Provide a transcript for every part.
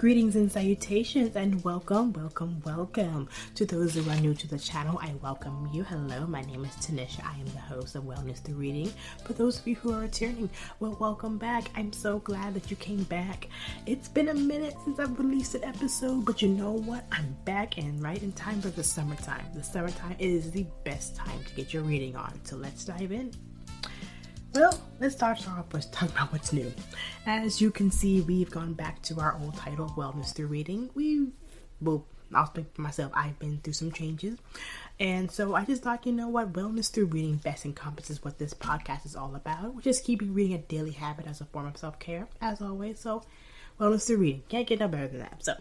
Greetings and salutations and welcome to those who are new to the channel. I welcome you. Hello, my name is Tanisha. I am the host of Wellness Through Reading. For those of you who are returning, well, welcome back. I'm so glad that you came back. It's been a minute since I've released an episode, but you know what? I'm back and right in time for the summertime. The summertime is the best time to get your reading on. So let's dive in. Well, let's start off with talking about what's new. As you can see, we've gone back to our old title, Wellness Through Reading. I'll speak for myself, I've been through some changes. And so I just thought, you know what, Wellness Through Reading best encompasses what this podcast is all about, which is keeping reading a daily habit as a form of self-care, as always. So, Wellness Through Reading, can't get no better than that. So,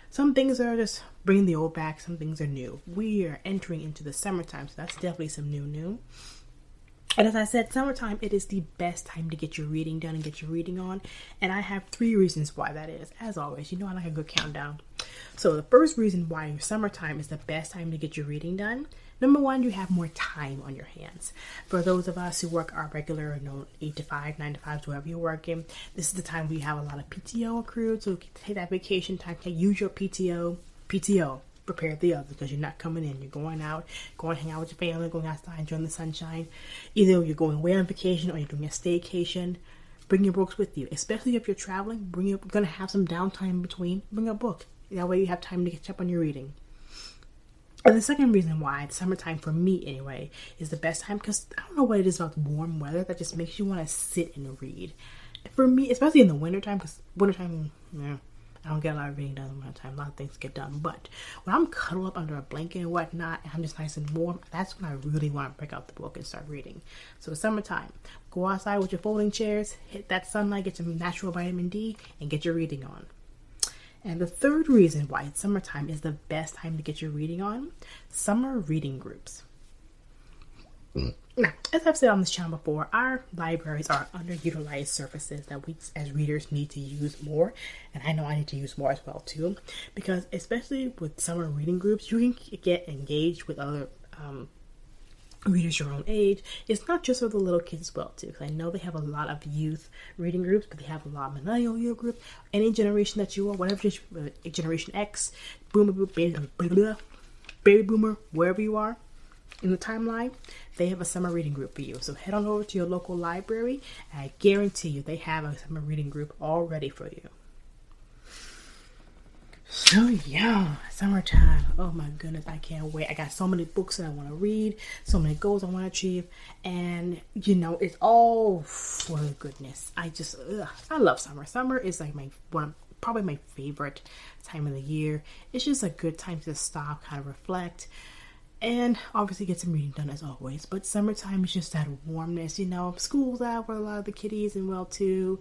some things are just bringing the old back, some things are new. We are entering into the summertime, so that's definitely some new. And as I said, summertime, it is the best time to get your reading done and get your reading on. And I have 3 reasons why that is. As always, you know I like a good countdown. So the first reason why summertime is the best time to get your reading done. Number 1, you have more time on your hands. For those of us who work our regular, 8 to 5, 9 to 5, wherever you're working, this is the time we have a lot of PTO accrued. So take that vacation time, use your PTO. Prepare the other, because you're not coming in. You're going out, going to hang out with your family, going outside, enjoying the sunshine. Either you're going away on vacation or you're doing a staycation. Bring your books with you, especially if you're traveling. You're going to have some downtime in between. Bring a book. That way you have time to catch up on your reading. And the second reason why summertime, for me anyway, is the best time, because I don't know what it is about warm weather that just makes you want to sit and read. For me, especially in the wintertime, because wintertime, I don't get a lot of reading done in my time. A lot of things get done. But when I'm cuddled up under a blanket and whatnot, and I'm just nice and warm, that's when I really want to break out the book and start reading. So summertime, go outside with your folding chairs, hit that sunlight, get some natural vitamin D, and get your reading on. And the third reason why it's summertime is the best time to get your reading on, summer reading groups. Now, as I've said on this channel before, our libraries are underutilized surfaces that we as readers need to use more, and I know I need to use more as well too, because especially with summer reading groups, you can get engaged with other readers your own age. It's not just for the little kids as well too, because I know they have a lot of youth reading groups, but they have a lot of millennial youth groups. Any generation that you are, whatever generation X, baby boomer, wherever you are in the timeline, they have a summer reading group for you. So head on over to your local library, and I guarantee you they have a summer reading group all ready for you. So yeah, summertime. Oh my goodness, I can't wait. I got so many books that I want to read, so many goals I want to achieve, and it's all for the goodness. I love summer. Summer is like probably my favorite time of the year. It's just a good time to stop, kind of reflect, and obviously get some reading done as always. But summertime is just that warmness, school's out for a lot of the kiddies and well too.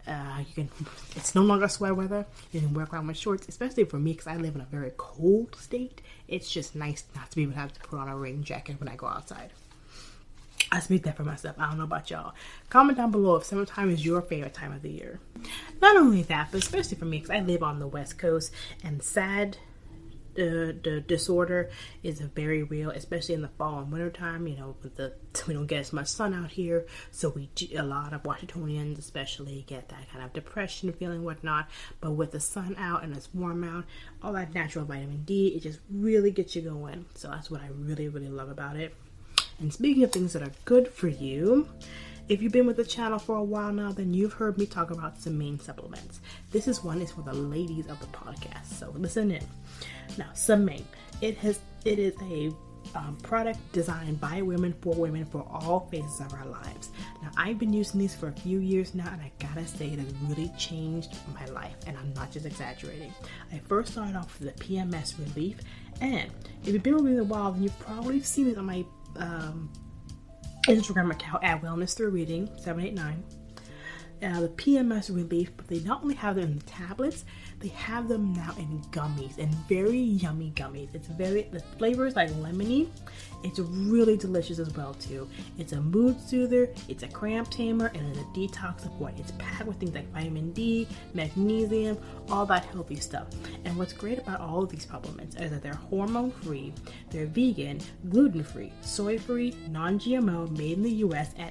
It's no longer sweat weather. You can work around with shorts, especially for me because I live in a very cold state. It's just nice not to be able to have to put on a rain jacket when I go outside. I speak that for myself. I don't know about y'all. Comment down below if summertime is your favorite time of the year. Not only that, but especially for me because I live on the West Coast, and the disorder is very real, especially in the fall and winter time. We don't get as much sun out here, so a lot of Washingtonians especially get that kind of depression feeling, whatnot. But with the sun out and it's warm out, all that natural vitamin D, it just really gets you going. So that's what I really, really love about it. And speaking of things that are good for you, if you've been with the channel for a while now, then you've heard me talk about some main supplements. This is for the ladies of the podcast, so listen in. Now, Semaine, it is a product designed by women for all phases of our lives. Now, I've been using these for a few years now, and I gotta say it has really changed my life, and I'm not just exaggerating. I first started off with the PMS relief, and if you've been with me a while, then you've probably seen it on my Instagram account at Wellness Through Reading 789. The PMS relief, but they not only have them in the tablets, they have them now in gummies, and very yummy gummies. The flavor is like lemony. It's really delicious as well too. It's a mood soother, it's a cramp tamer, and it's a detoxifier. It's packed with things like vitamin D, magnesium, all that healthy stuff. And what's great about all of these supplements is that they're hormone-free, they're vegan, gluten-free, soy-free, non-GMO, made in the US, and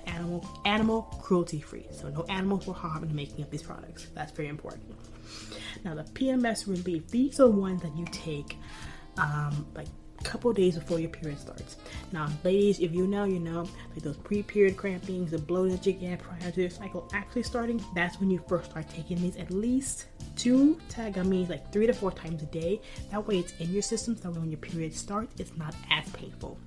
animal cruelty-free. So no animals were harmed in the making of these products. That's very important. Now the PMS relief, these are ones that you take like a couple days before your period starts. Now ladies, if you know, like those pre-period crampings, the bloating that you get prior to your cycle actually starting, that's when you first start taking these at least 2 gummies, like 3 to 4 times a day. That way it's in your system, so when your period starts, it's not as painful.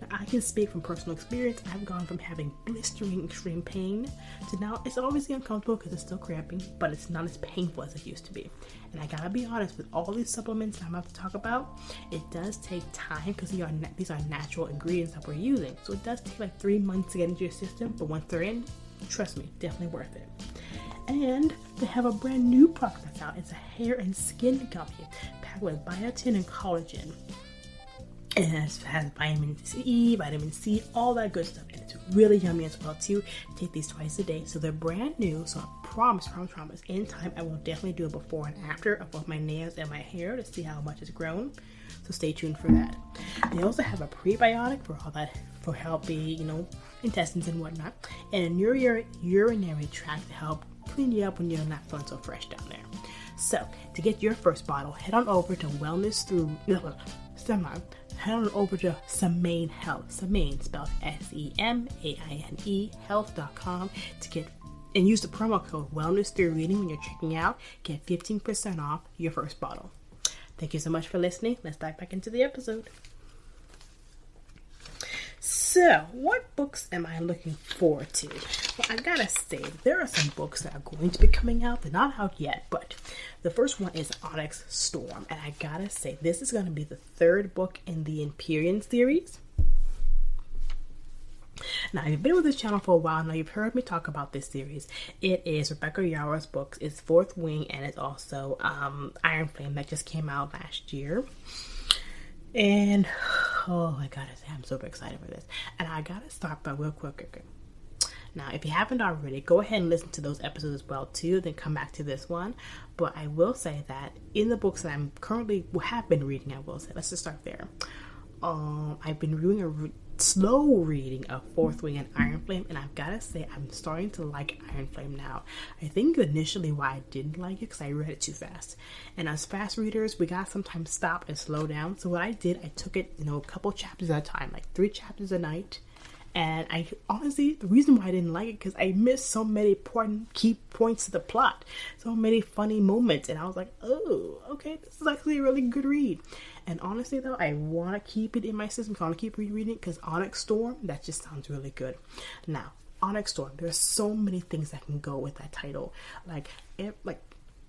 Now, I can speak from personal experience. I've gone from having blistering extreme pain to now it's obviously uncomfortable because it's still cramping, but it's not as painful as it used to be. And I gotta be honest, with all these supplements I'm about to talk about, it does take time because these are natural ingredients that we're using. So it does take like 3 months to get into your system, but once they're in, trust me, definitely worth it. And they have a brand new product that's out. It's a hair and skin gummy packed with biotin and collagen. And it has vitamin C, all that good stuff. And it's really yummy as well too. Take these twice a day. So they're brand new. So I promise, in time I will definitely do a before and after of both my nails and my hair to see how much it's grown. So stay tuned for that. They also have a prebiotic for all that, for healthy, intestines and whatnot. And a urinary tract to help clean you up when you're not feeling so fresh down there. So to get your first bottle, head on over to head on over to Semaine Health. Semaine spelled SEMAINE health.com to get and use the promo code Wellness Through Reading when you're checking out. Get 15% off your first bottle. Thank you so much for listening. Let's dive back into the episode. So, what books am I looking forward to? Well, I gotta say, there are some books that are going to be coming out. They're not out yet, but the first one is Onyx Storm. And I gotta say, this is going to be the 3rd book in the Empyrean series. Now, if you've been with this channel for a while now, you've heard me talk about this series. It is Rebecca Yarros's books. It's Fourth Wing, and it's also Iron Flame that just came out last year. And oh my god, I'm so excited for this. And I gotta start by real quick. Now, if you haven't already, go ahead and listen to those episodes as well too, then come back to this one. But I will say that in the books that I'm currently have been reading, I will say, let's just start there. I've been doing a slow reading of Fourth Wing and Iron Flame, and I've gotta say I'm starting to like Iron Flame now. I think initially why I didn't like it because I read it too fast, and as fast readers we gotta sometimes stop and slow down. So what I did, I took it a couple chapters at a time, like 3 chapters a night. And I honestly, the reason why I didn't like it because I missed so many important key points to the plot, so many funny moments, and I was like, oh, okay, this is actually a really good read. And honestly though, I want to keep it in my system, so I want to keep rereading it because Onyx Storm, that just sounds really good. Now, Onyx Storm, there's so many things that can go with that title. Like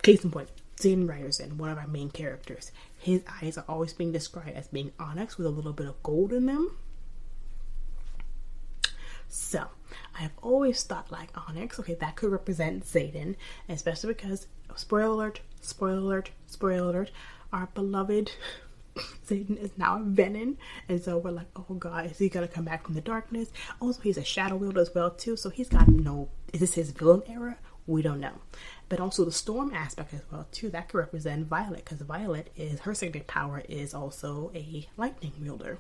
case in point, Xaden Ryerson, one of our main characters, his eyes are always being described as being onyx with a little bit of gold in them. So, I have always thought like onyx, okay, that could represent Xaden, especially because, spoiler alert, our beloved Xaden is now a Venom, and so we're like, oh god, is he gonna come back from the darkness? Also, he's a shadow wielder as well too, so he's got is this his villain era? We don't know. But also the storm aspect as well too, that could represent Violet, because Violet is, her signature power is also a lightning wielder.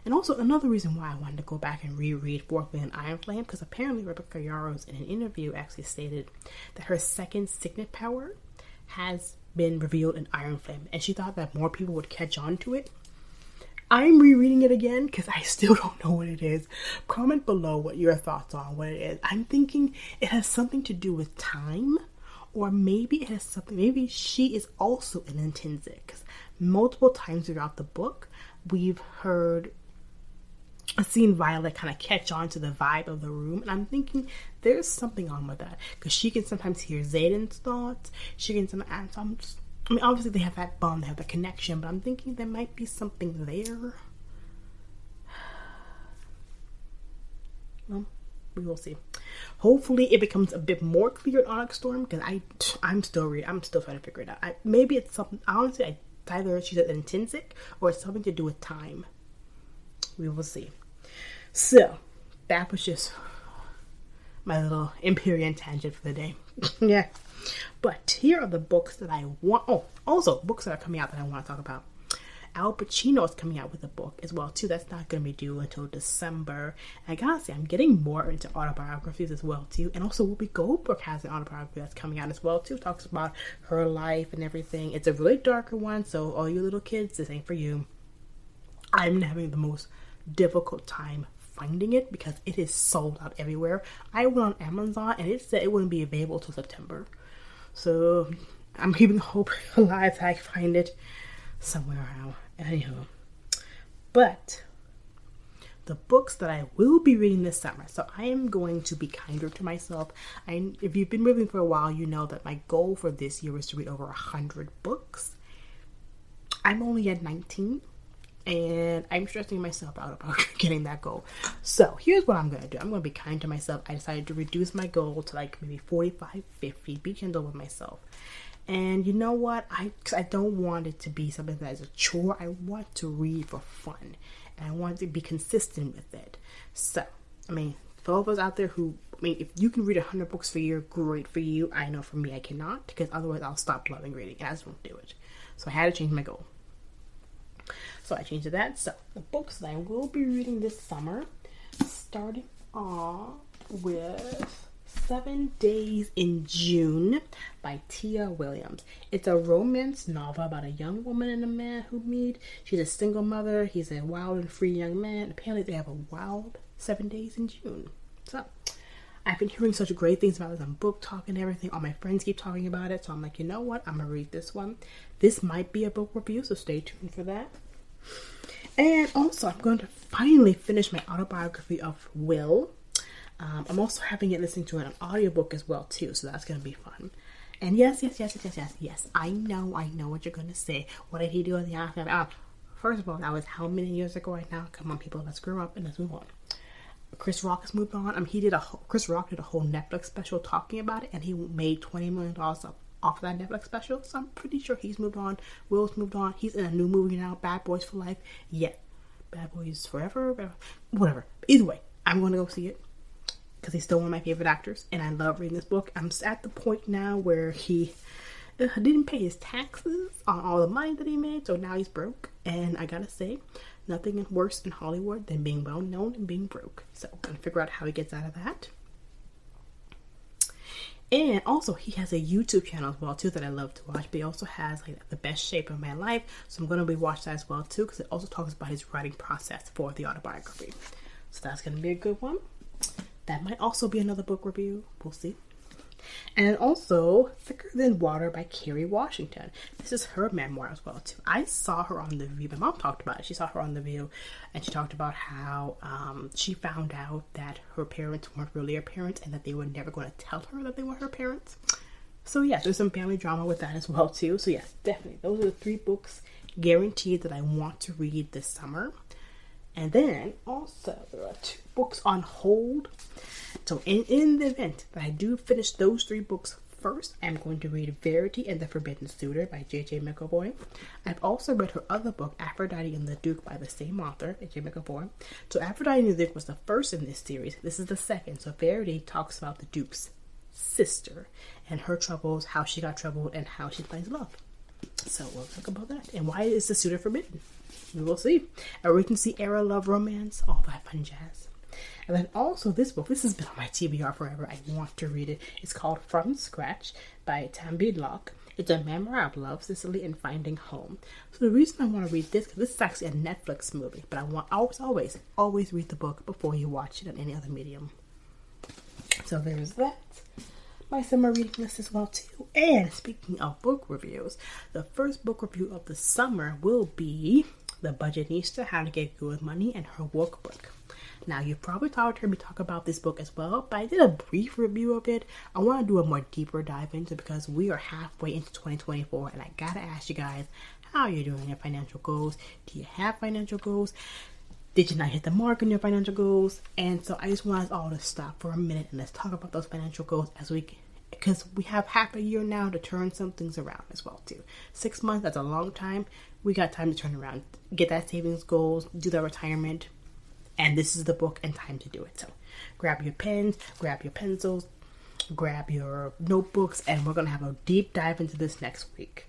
And also another reason why I wanted to go back and reread Fourth Wing and Iron Flame, because apparently Rebecca Yarros in an interview actually stated that her second signet power has been revealed in Iron Flame, and she thought that more people would catch on to it. I'm rereading it again because I still don't know what it is. Comment below what your thoughts are on what it is. I'm thinking it has something to do with time, or maybe it has something, maybe she is also an intrinsic, because multiple times throughout the book we've seen Violet kind of catch on to the vibe of the room, and I'm thinking there's something on with that, because she can sometimes hear Xaden's thoughts, she can sometimes, obviously they have that bond, they have the connection, but I'm thinking there might be something there. Well, we will see. Hopefully it becomes a bit more clear at Onyx Storm, because I'm still trying to figure it out. Maybe it's something, honestly, either she's an intrinsic or it's something to do with time. We will see. So, that was just my little Empyrean tangent for the day. Yeah. But here are the books that I want. Oh, also books that are coming out that I want to talk about. Al Pacino is coming out with a book as well too. That's not going to be due until December. And I gotta say, I'm getting more into autobiographies as well too. And also Whoopi Goldberg has an autobiography that's coming out as well too. Talks about her life and everything. It's a really darker one, so all you little kids, this ain't for you. I'm having the most difficult time finding it because it is sold out everywhere. I went on Amazon and it said it wouldn't be available till September. So I'm keeping hope alive that I find it somewhere around. Anyhow, but the books that I will be reading this summer, so I am going to be kinder to myself. If you've been reading for a while, you know that my goal for this year is to read over 100 books. I'm only at 19, and I'm stressing myself out about getting that goal. So here's what I'm going to do. I'm going to be kind to myself. I decided to reduce my goal to like maybe 45, 50, be gentle with myself. And you know what? I don't want it to be something that is a chore. I want to read for fun. And I want to be consistent with it. So, I mean, for all of us out there if you can read 100 books a year, great for you. I know for me, I cannot. Because otherwise, I'll stop loving reading. And I just won't do it. So I had to change my goal. So I changed to that. So the books that I will be reading this summer, starting off with 7 Days in June by Tia Williams. It's a romance novel about a young woman and a man who meet. She's a single mother. He's a wild and free young man. Apparently they have a wild 7 days in June. So I've been hearing such great things about this on Book Talk and everything. All my friends keep talking about it. So I'm like, you know what? I'm going to read this one. This might be a book review, so stay tuned for that. And also, I'm going to finally finish my autobiography of Will. I'm also having it listening to an audiobook as well too, so that's going to be fun. And yes, I know what you're going to say. What did he do in the aftermath? First of all, that was how many years ago right now? Come on, people, let's grow up and let's move on. Chris Rock has moved on. Chris Rock did a whole Netflix special talking about it, and he made $20 million off of that Netflix special, so I'm pretty sure he's moved on. Will's moved on. He's in a new movie now, Bad Boys for Life. Yeah, Bad Boys Forever, whatever. Either way, I'm going to go see it. Because he's still one of my favorite actors, and I love reading this book. I'm at the point now where he didn't pay his taxes on all the money that he made, so now he's broke. And I gotta say, nothing worse in Hollywood than being well known and being broke. So I'm gonna figure out how he gets out of that. And also, he has a YouTube channel as well too that I love to watch. But he also has like The Best Shape of My Life, so I'm gonna be watching that as well too, because it also talks about his writing process for the autobiography. So that's gonna be a good one. That might also be another book review. We'll see. And also, Thicker Than Water by Kerry Washington. This is her memoir as well, too. I saw her on The View. My mom talked about it. She saw her on The View, and she talked about how she found out that her parents weren't really her parents and that they were never going to tell her that they were her parents. So, yes, there's some family drama with that as well, too. So, yes, definitely. Those are the 3 books guaranteed that I want to read this summer. And then also there are 2 books on hold. So in the event that I do finish those 3 books first, I'm going to read Verity and the Forbidden Suitor by J.J. McEvoy. I've also read her other book, Aphrodite and the Duke, by the same author, J.J. McEvoy. So Aphrodite and the Duke was the first in this series. This is the second. So Verity talks about the Duke's sister and her troubles, how she got troubled, and how she finds love. So we'll talk about that. And why is the suitor forbidden? We will see. A Regency era love romance, all that fun jazz. And then also this book, this has been on my TBR forever. I want to read it. It's called From Scratch by Tambi Locke. It's a memoir of love, Sicily, and finding home. So the reason I want to read this, because this is actually a Netflix movie, but I want always read the book before you watch it on any other medium. So there's that. My summer reading list as well too. And speaking of book reviews, the first book review of the summer will be The Budgetnista, How to Get Good with Money, and her workbook. Now, you've probably heard me talk about this book as well, but I did a brief review of it. I want to do a more deeper dive into it because we are halfway into 2024, and I gotta ask you guys, how are you doing your financial goals? Do you have financial goals? Did you not hit the mark on your financial goals? And so I just want us all to stop for a minute and let's talk about those financial goals because we have half a year now to turn some things around as well too. 6 months, that's a long time. We got time to turn around, get that savings goals, do the retirement, and this is the book and time to do it. So grab your pens, grab your pencils, grab your notebooks, and we're going to have a deep dive into this next week.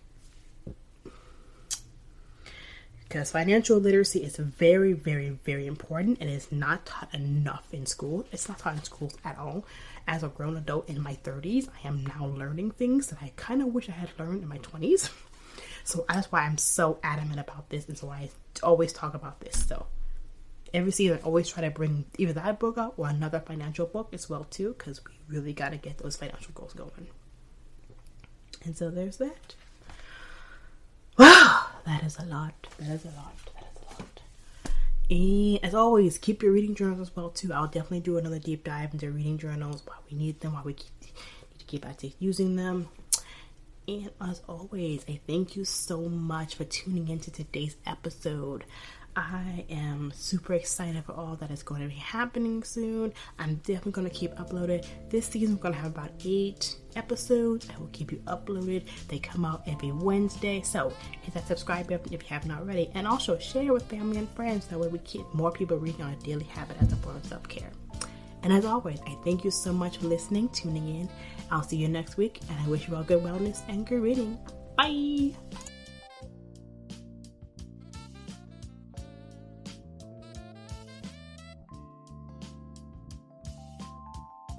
Because financial literacy is very, very, very important, and it's not taught enough in school. It's not taught in schools at all. As a grown adult in my 30s, I am now learning things that I kind of wish I had learned in my 20s. So that's why I'm so adamant about this, and so I always talk about this. So every season, I always try to bring either that book up or another financial book as well too, because we really got to get those financial goals going. And so there's that. Wow, that is a lot. That is a lot. And as always, keep your reading journals as well too. I'll definitely do another deep dive into reading journals, why we need them, why we need to keep active using them. And as always, I thank you so much for tuning into today's episode. I am super excited for all that is going to be happening soon. I'm definitely going to keep uploading. This season, we're going to have about 8 episodes. I will keep you uploaded. They come out every Wednesday. So hit that subscribe button if you haven't already. And also share with family and friends. That way we keep more people reading on a daily habit as a form of self-care. And as always, I thank you so much for listening, tuning in. I'll see you next week. And I wish you all good wellness and good reading. Bye.